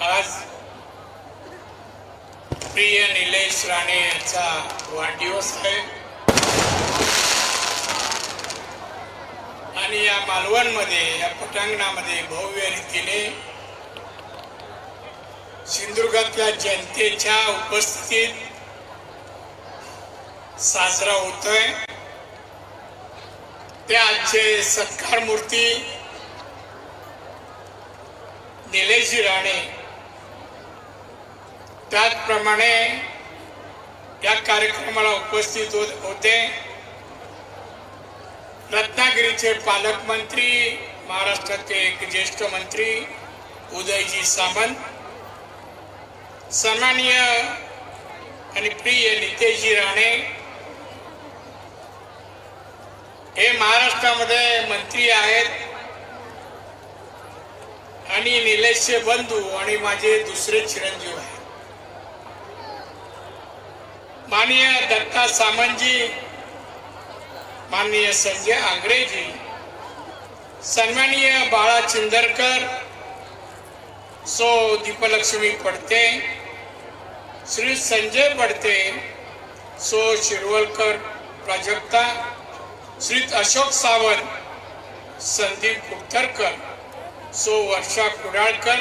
आज प्रिय निलेश राणे यांचा वाढदिवस आहे आणि या मालवणमध्ये या पटांगणामध्ये भव्य रीतीने सिंधुदुर्गातल्या जनतेच्या उपस्थितीत साजरा होतोय। ते आजचे सत्कार मूर्ती निलेश राणे त्याचप्रमाणे या कार्यक्रमाला उपस्थित होते रत्नागिरीचे पालकमंत्री, महाराष्ट्राचे एक ज्येष्ठ मंत्री उदयजी सामंत, सन्माननीय आणि प्रिय नितेशजी राणे हे महाराष्ट्रामध्ये मंत्री आहेत आणि निलेशचे बंधू आणि माझे दुसरे चिरंजीव आहेत। माननीय दत्ता सामंतजी, माननीय संजय आंग्रेजी, सन्माननीय बाळा चिंदरकर, सो दीपलक्ष्मी पडते, श्री संजय पडते, सो शिरवलकर प्राजक्ता, श्री अशोक सावंत, संदीप कुठरकर, सो वर्षा कुडाळकर,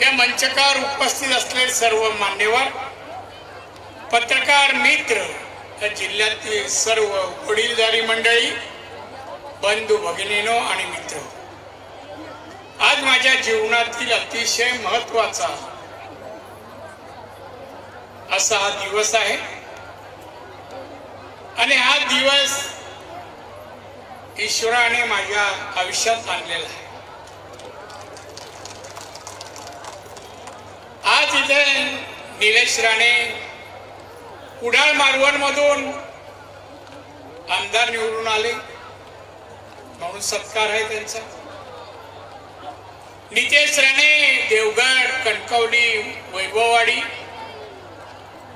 या मंचकावर उपस्थित असलेले सर्व मान्यवर, पत्रकार मित्र, या जिल्ह्यातील सर्व वडीलधारी मंडळी, बंधू भगिनीनो आणि मित्र, आज माझ्या जीवनातील अतिशय महत्त्वाचा असा हा दिवस आहे आणि हा दिवस ईश्वराने माझ्या आयुष्यात आणलेला आहे। आज इथे निलेश राणे कुडाळ मालवण मधून आमदार निवडून आले म्हणून सत्कार आहे त्यांचा। नितेश राणे देवगड, कणकवली, वैभववाडी,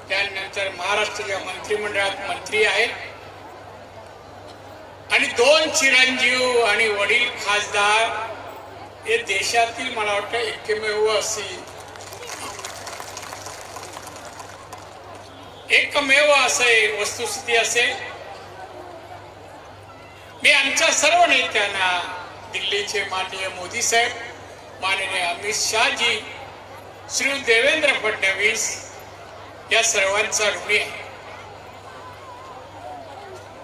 त्यानंतर महाराष्ट्राच्या मंत्रिमंडळात मंत्री आहेत आणि 2 चिरंजीव आणि वडील खासदार हे देशातील मला वाटतं एकमेव असे वस्तुस्थिती असेल। मी आमच्या सर्व नेत्यांना, दिल्लीचे माननीय मोदी साहेब, माननीय अमित शाहजी, श्री देवेंद्र फडणवीस, या सर्वांचा ऋणी आहे।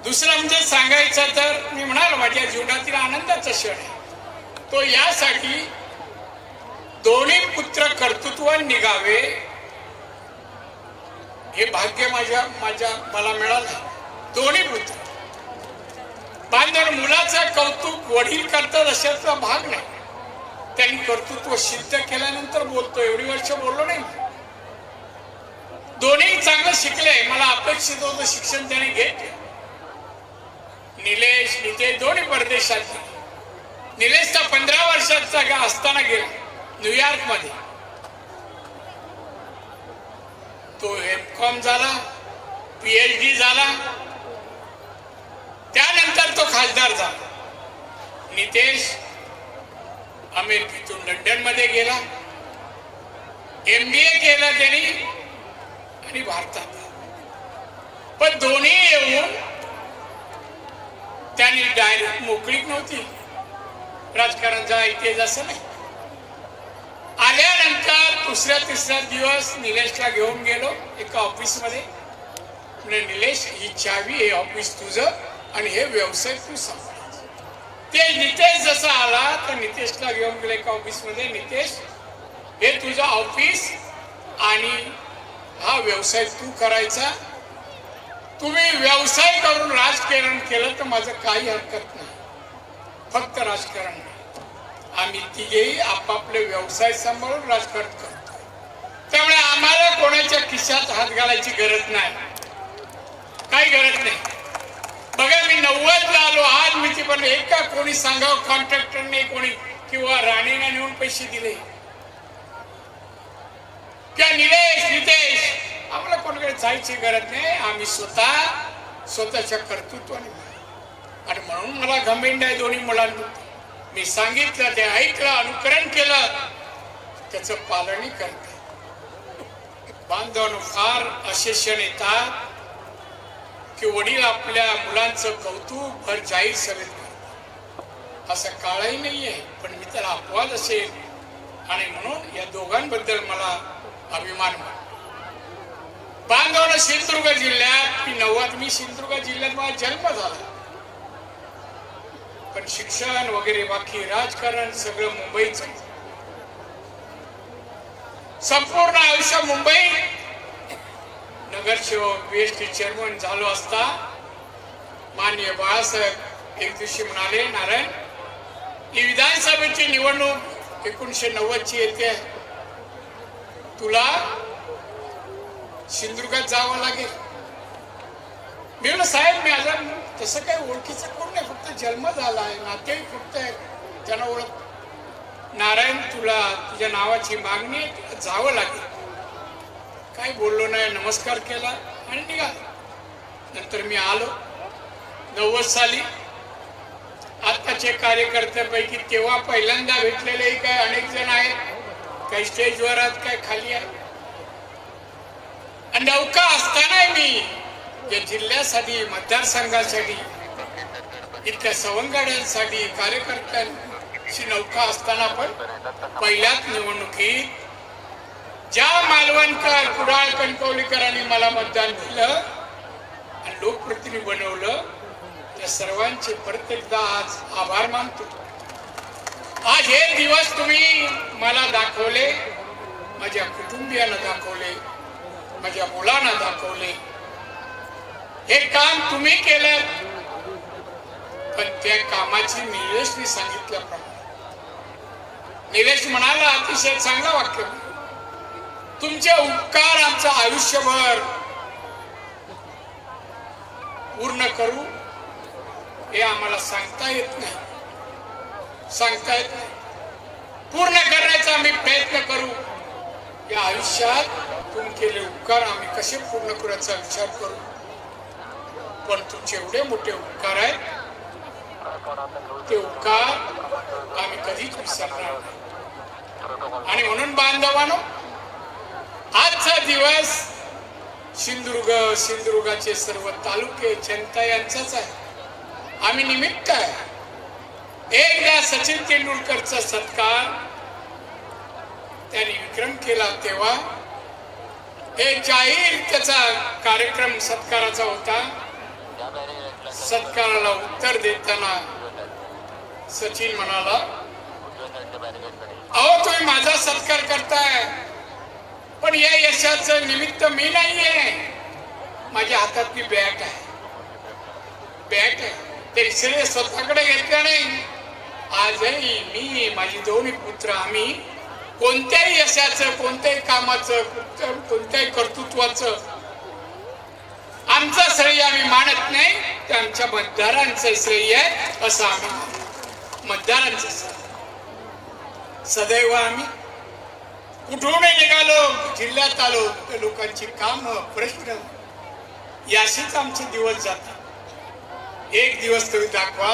दुसरं म्हणजे सांगायचं तर मी म्हणालो माझ्या जीवनातील आनंदाचा क्षण आहे तो यासाठी दोन्ही पुत्र कर्तृत्वान निघावे हे भाग्य मला मिळालं। दोन्ही पुत्र बांधर मुलाचं कौतुक वडील करतात अशाचा भाग नाही, त्यांनी कर्तृत्व सिद्ध केल्यानंतर बोलतो, एवढी वर्ष बोललो नाही। दोन्ही चांगलं शिकले, मला अपेक्षित होतं शिक्षण त्यांनी घेतलं। निलेश नितेश दोन्ही परदेशात, निलेशचा 15 वर्षाचा असताना गेला न्यूयॉर्क मध्ये, तो एमकॉम झाला, PhD झाला, त्यानंतर तो खासदार झाला। नितेश अमेरिकेतून लंडन मध्ये गेला, MBA केला त्यांनी आणि भारतात, पण दोन्ही येऊन त्यांनी डायरेक्ट मोकळीक नव्हती राजकारणाचा इतिहास असं नाही। आल्यानंतर दुसऱ्या तिसऱ्या दिवस निलेशला घेऊन गेलो एका ऑफिस मध्ये, म्हणजे निलेश ही चावी, हे ऑफिस तुझं आणि हे व्यवसाय तू सांभाळ। ते नितेश जसा आला तर नितेशला घेऊन गेलो एका ऑफिस मध्ये, नितेश हे तुझं ऑफिस आणि हा व्यवसाय तू करायचा, तुम्ही व्यवसाय करून राजकारण केलं तर माझं काही हरकत नाही, फक्त राजकारण नाही। आम्ही तिघेही आपापले व्यवसाय सांभाळून राजकारण करतो, त्यामुळे आम्हाला कोणाच्या खिशात हात घालायची गरज नाही, काही गरज नाही। बघा मी 90ला आलो, आज मी ती पण एका कोणी सांगावं कॉन्ट्रॅक्टरने कोणी किंवा राणेने नेऊन पैसे दिले त्या नितेश आम्हाला कोणाकडे जायची गरज नाही, आम्ही स्वतःच्या कर्तृत्वाने, आणि म्हणून मला घमेंड आहे दोन्ही मुलांना। मी सांगितलं ते ऐकलं, अनुकरण केलं, त्याचं पालनही करते. बांधवांनो, फार असे क्षण येतात की वडील आपल्या मुलांचं कौतुक भर जाहीर सभेत करतात. असा काळही नाहीये, पण मी त्याला अपवाद असेल आणि म्हणून या दोघांबद्दल मला अभिमान वाटतो. बांधवांनो, सिंधुदुर्ग जिल्ह्यात मी सिंधुदुर्ग जिल्ह्यात माझा जन्म झाला, पण शिक्षण वगैरे बाकी राजकारण सगळं मुंबईच. संपूर्ण आयुष्य मुंबई. नगरसेवक बीएसटी चेअरमन झालो असता माननीय बाळासाहेब एक दिवशी म्हणाले, नारायण, ही विधानसभेची निवडणूक 1990ची येते, तुला सिंधुदुर्गात जावं लागेल. मी म्हणलं, साहेब मी अजून तसं काही ओळखीचं कोण नाही, फक्त जन्म झाला आहे, नाते फक्त त्यांना ओळख. नारायण, तुला तुझ्या नावाची मागणी आहे, तुला जावं लागेल. काही बोललो नाही, नमस्कार केला आणि निघालो. नंतर मी आलो 90 साली. आताचे कार्यकर्त्यांपैकी तेव्हा पहिल्यांदा भेटलेले काही अनेक जण आहेत, काही स्टेजवर आहेत, काही खाली आहेत. आणि नौका असताना मी या जिल्ह्यासाठी, मतदारसंघासाठी, इतक्या सवंगड्यांसाठी, कार्यकर्त्यांची नौका असताना पण पहिल्याच निवडणुकीत ज्या मालवणकर, कुडाळ, कणकवलीकरांनी मला मतदान दिलं आणि लोकप्रतिनिधी बनवलं, त्या सर्वांचे प्रत्येकदा आज आभार मानतो. आज हे दिवस तुम्ही मला दाखवले, माझ्या कुटुंबियांना दाखवले, माझ्या मुलांना दाखवले. हे काम तुम्ही केलं, पण त्या कामाची निलेशने सांगितल्याप्रमाणे, निलेश म्हणाला, अतिशय चांगलं वाक्य, तुमचे उपकार आमचं आयुष्यभर पूर्ण करू हे आम्हाला सांगता येत नाही, पूर्ण करण्याचा आम्ही प्रयत्न करू. या आयुष्यात तुम्ही केले उपकार आम्ही कसे पूर्ण करायचा विचार करू, पण तुमचे एवढे मोठे उपकार आहेत, ते उपकार आम्ही कधीच विसरणार नाही. आणि म्हणून बांधवांनो, आजचा दिवस सिंधुदुर्गाचे सर्व तालुके, जनता यांचाच आहे. आम्ही निमित्त आहे. एकदा सचिन तेंडुलकरचा सत्कार त्यांनी विक्रम केला, तेव्हा हे जाहीर त्याचा कार्यक्रम सत्काराचा होता. सत्काराला उत्तर देताना सचिन म्हणाला, अहो तुम्ही माझा सत्कार करताय, पण या यशाचं निमित्त मी नाहीये, माझ्या हातात मी बॅट आहे. ते श्रेय स्वतःकडे घेतलं नाही. आजही मी, माझी दोन्ही पुत्र, आम्ही कोणत्याही यशाचं, कोणत्याही कामाचं, कोणत्याही कर्तृत्वाचं आमचं श्रेय आम्ही मानत नाही, ते आमच्या मतदारांचं श्रेय आहे असं आम्ही मतदारांचं सदैव आम्ही कुठूनही निघालो, जिल्ह्यात आलो, तर लोकांची कामं, प्रश्न याशीच आमचे दिवस जातात. एक दिवस तुम्ही दाखवा,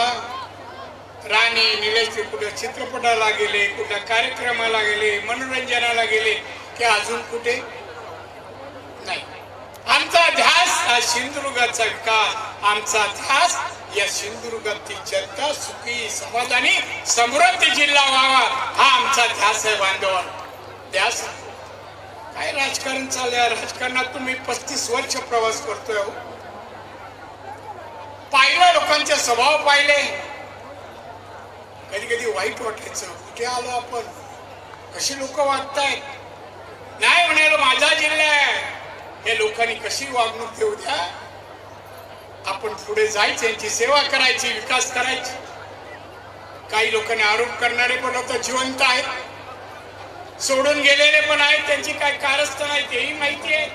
राणी निलेश कुठं चित्रपटाला गेले, कुठं कार्यक्रमाला गेले, मनोरंजनाला गेले की अजून कुठे नाही. आमचा ध्यास हा सिंधुदुर्गाचा विकास, आमचा ध्यास या सिंधुदुर्गातील जनता सुखी, समाधानी, समृद्ध जिल्हा व्हावा, हा आमचा ध्यास आहे. बांधवांनो, ध्यास काय राजकारण चाललंय, राजकारणात तुम्ही 35 वर्ष प्रवास करतोय. पाहिलं, लोकांचे स्वभाव पाहिले, कधी कधी वाईट वाटायचं, कुठे आलो आपण, कशी लोक वागतायत. नाही म्हणाल माझा जिल्हा आहे, हे लोकांनी कशी वागणूक देऊ द्या, आपण पुढे जायचं, यांची सेवा करायची, विकास करायची. काही लोकांनी आरोप करणारे पण आता जिवंत आहेत, सोडून गेलेले पण आहेत, त्यांची काय कारस्थान आहे तेही माहिती आहे.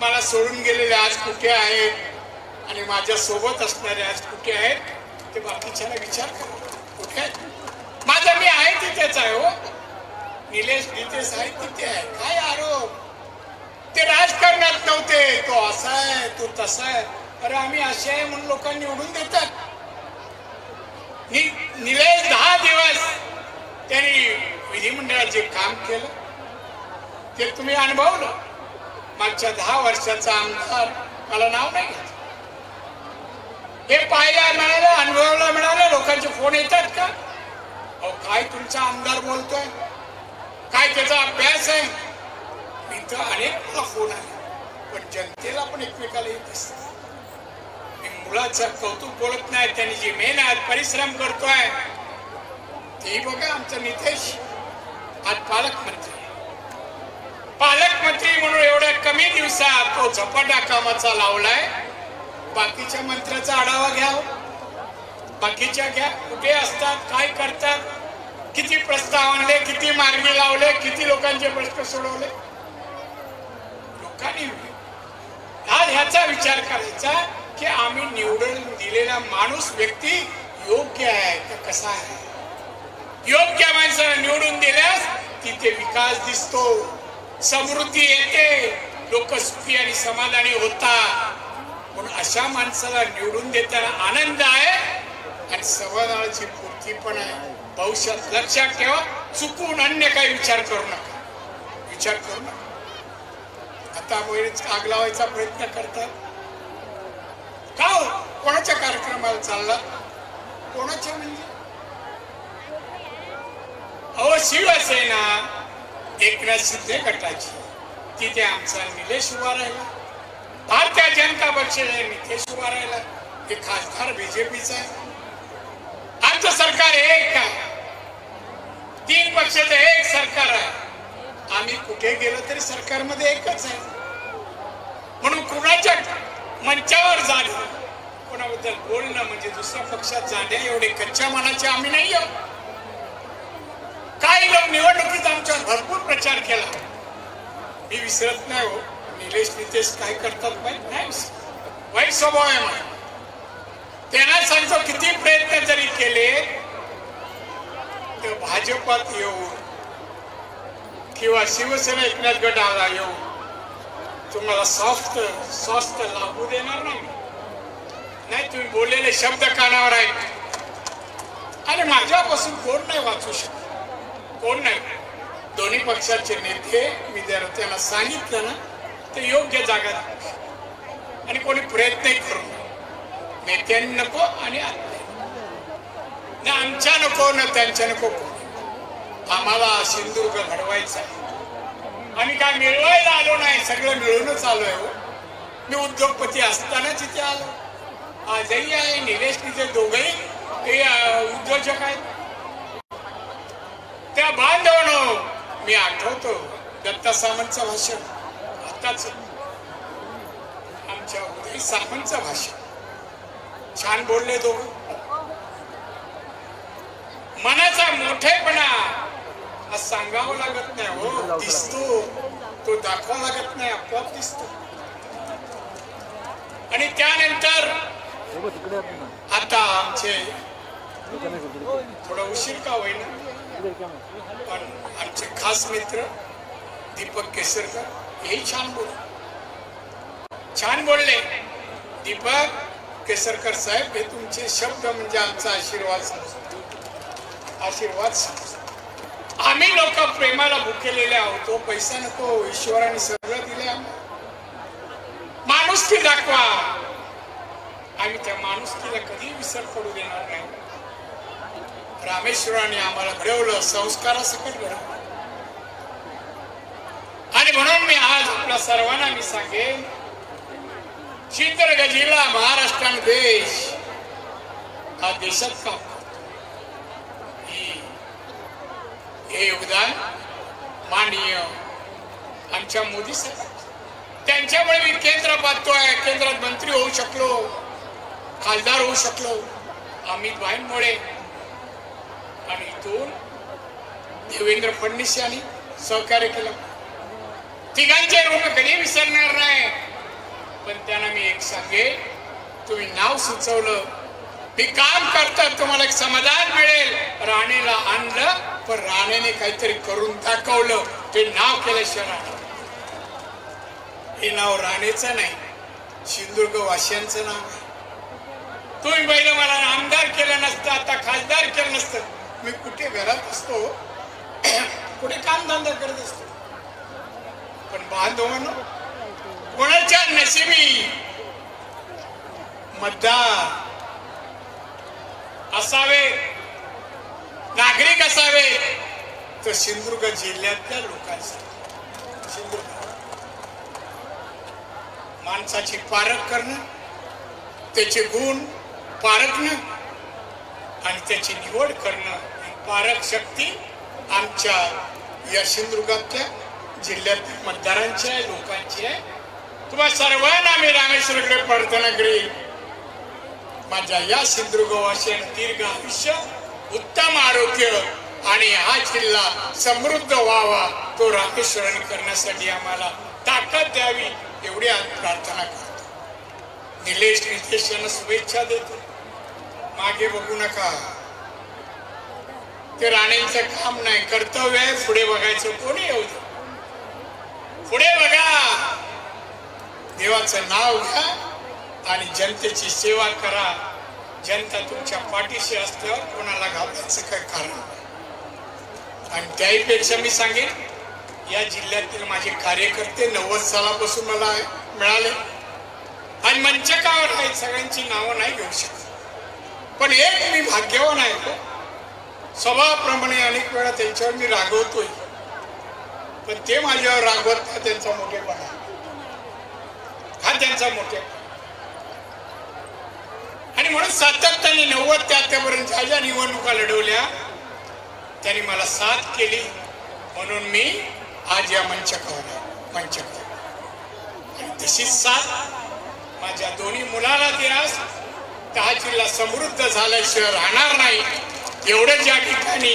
मला सोडून गेलेले आज कुठे आहेत आणि माझ्या सोबत असणारे आज कुठे आहेत, ते बाकीच्याला विचार करा, कुठे आहेत. माझा मी आहे तिथेच आहे. हो, निलेश तिथेच आहे, तिथे आहे. काय आरोप, ते राजकारणात नव्हते, तो असा आहे, तो तसा आहे. अरे आम्ही असे आहे म्हणून लोकांनी निवडून देतात. निलेश 10 दिवस त्यांनी विधिमंडळ मंडळात जे काम केलं ते तुम्ही अनुभवलं. मागच्या 10 वर्षाचा आमदार मला नाव नाही घेत. हे पाहायला मिळालं, अनुभवायला मिळालं. लोकांचे फोन येतात का, अहो काय तुमचा आमदार बोलतोय, काय त्याचा अभ्यास आहे. मी तर अनेक मला फोन आले, पण जनतेला पण एकमेकाला येत असत. मी मुलाचं कौतुक बोलत नाही, त्यांनी जी मेहनत परिश्रम करतोय ते बघा. आमचा नितेश आज पालकमंत्री म्हणून एवढ्या कमी दिवसात तो झपाटा कामाचा लावलाय. बाकीच्या मंत्र्याचा आढावा घ्या, बाकीच्या घ्या, कुठे असतात, काय करतात, किती प्रस्ताव आणले, किती मार्गी लावले, किती लोकांचे प्रश्न सोडवले. लोकांनी आज ह्याचा विचार करायचा की आम्ही निवडून दिलेला माणूस व्यक्ती योग्य आहे का कसा आहे. योग्य माणसाला निवडून दिल्यास तिथे विकास दिसतो, समृद्धी येते, लोक सुखी आणि समाधानी होतात. म्हणून अशा माणसाला निवडून देताना आनंद आहे आणि समाधानाची पूर्ती पण आहे. भविष्यात लक्षात ठेवा, चुकून अन्य काही विचार करू नका. आता बरेच आग लावायचा प्रयत्न करतात का हो? कोणाच्या कार्यक्रमाला चालला, कोणाच्या म्हणजे अहो शिवसेना एकनाथ शिंदे गटाची, तिथे आमचा निलेश उभा राहिला. भारतीय जनता पक्षाचा नितेश उभा राहिला. हे खासदार बीजेपीचा आहे. आमचं सरकार एक आहे, 3 पक्षाचं एक सरकार आहे. आम्ही कुठे गेलो तरी सरकारमध्ये एकच आहे. म्हणून कुणाच्या मंचावर जाणं, कोणाबद्दल बोलणं म्हणजे दुसऱ्या पक्षात जाणे एवढे कच्च्या मनाचे आम्ही नाही आहोत. काही लोक निवडणुकीत आमच्यावर भरपूर प्रचार केला. मी विसरत नाही हो. नितेश काय करतात माहित नाही, वाईट स्वभाव आहे मला. त्यांना सांगतो किती प्रयत्न जरी केले तर भाजपात येऊन किंवा शिवसेना एकनाथ गटाला येऊन तुम्हाला सॉफ्ट लागू देणार नाही. तुम्ही बोललेले शब्द कानावर आहेत आणि माझ्यापासून कोण नाही वाचू शकत, कोण नाही. दोन्ही पक्षाचे नेते मी जर त्यांना सांगितलं ना तर योग्य जागा आणि कोणी प्रयत्नही करू नये. नेत्यांनी नको आणि ना आमच्या नको ना त्यांच्या नको. आम्हाला सिंधुदुर्ग घडवायचा आहे. आम्ही काय मिळवायला आलो नाही, सगळं मिळूनच आलोय. मी उद्योगपती असताना तिथे आलो. आजही आहे. निलेश तिथे दोघही उद्योजक आहेत. त्या बांधवनो मी आठवतो दत्ता सामंतचं भाषण, आताच आमच्या उदय सामंतचं भाषण छान बोलले दोघं. मनाचा मोठेपणा आज सांगावं लागत नाही हो, दिसतो. तो दाखवावा लागत नाही, आपोआप दिसतो. आणि त्यानंतर आता आमचे थोडा उशीर का होईना पण आमचे खास मित्र दीपक केसरकर हेही छान बोलले. दीपक केसरकर साहेब, हे तुमचे शब्द म्हणजे आमचा आशीर्वाद समजतो. आम्ही लोक प्रेमाला भुकेलेले आहोत. पैसा नको, ईश्वराने सगळं दिले. माणुसकी दाखवा. आम्ही त्या माणुसकीला कधी विसर पडू देणार नाही. रामेश्वराने आम्हाला घडवलं, संस्कारासकट घडवलं. आणि म्हणून मी आज आपल्या सर्वांना मी सांगेन, चित्रगजिला महाराष्ट्रान देश हा देशात काम करतो. हे योगदान माननीय आमच्या मोदी साहेब, त्यांच्यामुळे मी केंद्र पाहतोय. केंद्रात मंत्री होऊ शकलो, खासदार होऊ शकलो. अमित भाईंमुळे आणि इथून देवेंद्र फडणवीस यांनी सहकार्य केलं. तिघांचे ऋण कधी विसरणार नाही. पण त्यांना मी एक सांगेन, तुम्ही नाव सुचवलं, मी काम करतात, तुम्हाला एक समाधान मिळेल. राणेला आणलं पण राणेने काहीतरी करून दाखवलं. ते नाव केल्याशिवाय हे नाव राणेचं नाही, सिंधुदुर्ग वासियांचं नाव आहे. तुम्ही पहिलं मला आमदार केलं नसतं, आता खासदार केलं नसतं, मी कुठे घरात असतो कुठे कामधंदा करत असतो. पण बांधवांनो, कोणाच्या नशिबी मतदार असावे, नागरिक असावे, तर सिंधुदुर्ग जिल्ह्यातल्या लोकांसाठी माणसाची पारख करणं, त्याचे गुण पारखणं आणि त्याची निवड करणं, ही पारख शक्ती आमच्या या सिंधुदुर्गातल्या जिल्ह्यातील मतदारांची आहे, लोकांची आहे. तुम्हा सर्वांना मी रामेश्वरकडे प्रार्थना करेन, माझ्या या सिंधुदुर्गवासियांना दीर्घ आयुष्य, उत्तम आरोग्य आणि हा जिल्हा समृद्ध व्हावा, तो रामेश्वराने करण्यासाठी आम्हाला ताकद द्यावी, एवढी आज प्रार्थना करतो. नितेश यांना शुभेच्छा देतो. मागे बघू नका, ते राणेंचं काम नाही, कर्तव्य आहे. पुढे बघायचं, कोणी येऊ दे, पुढे बघा, देवाचं नाव घ्या आणि जनतेची सेवा करा. जनता तुमच्या पाठीशी असल्यावर कोणाला घाबरायचं काय कारण नाही. आणि त्याहीपेक्षा मी सांगेन, या जिल्ह्यातील माझे कार्यकर्ते 90 सालापासून मला मिळाले आणि मंचकावर आहेत. सगळ्यांची नावं नाही घेऊ शकत, पण एक मी भाग्यवान आहे. स्वभावाप्रमाणे अनेक वेळा त्यांच्यावर मी रागवतोय, पण ते माझ्यावर रागवत नाही. त्यांचा मोठेपणा हा त्यांचा मोठेपणा. आणि म्हणून सातत्याने 90 ते आतापर्यंत ज्या निवडणुका लढवल्या त्यांनी मला साथ केली, म्हणून मी आज या मंचकावर आहे. आणि तशीच साथ माझ्या दोन्ही मुलाला दिलास, तर हा जिल्हा समृद्ध झाल्याशिवाय राहणार नाही, एवढं ज्या ठिकाणी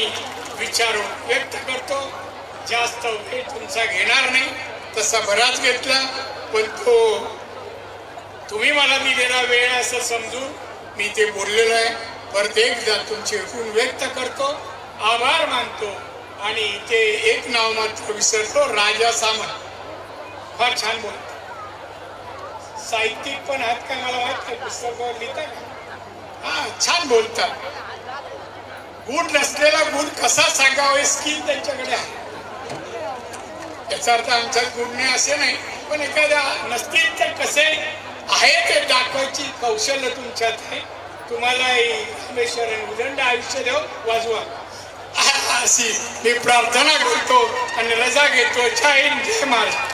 विचार व्यक्त करतो. जास्त वेळ तुमचा घेणार नाही, तसा बराच घेतला, पण तो तुम्ही मला दिलेला वेळ असं समजून मी ते बोललेलो आहे. परत एकदा तुमचे गुण व्यक्त करतो, आभार मानतो. आणि ते एक नाव मात्र विसरतो, राजा सामंत फार छान बोलतो. साहित्यिक पण आहेत का मला माहित नाही, पुस्तकावर लिहितात, हा छान बोलतात. गुण नसलेला गुण कसा सांगावा स्किल त्यांच्याकडे आहे. याचा अर्थ आमच्यात गुण नाही असे नाही, पण एखाद्या नसतील तर कसे आहे ते दाखवायची कौशल्य तुमच्यात आहे. तुम्हाला रामेश्वराने उदंड आयुष्य देव वाजवा अशी मी प्रार्थना करतो आणि रजा घेतो. जय हिंद, जय महाराष्ट्र.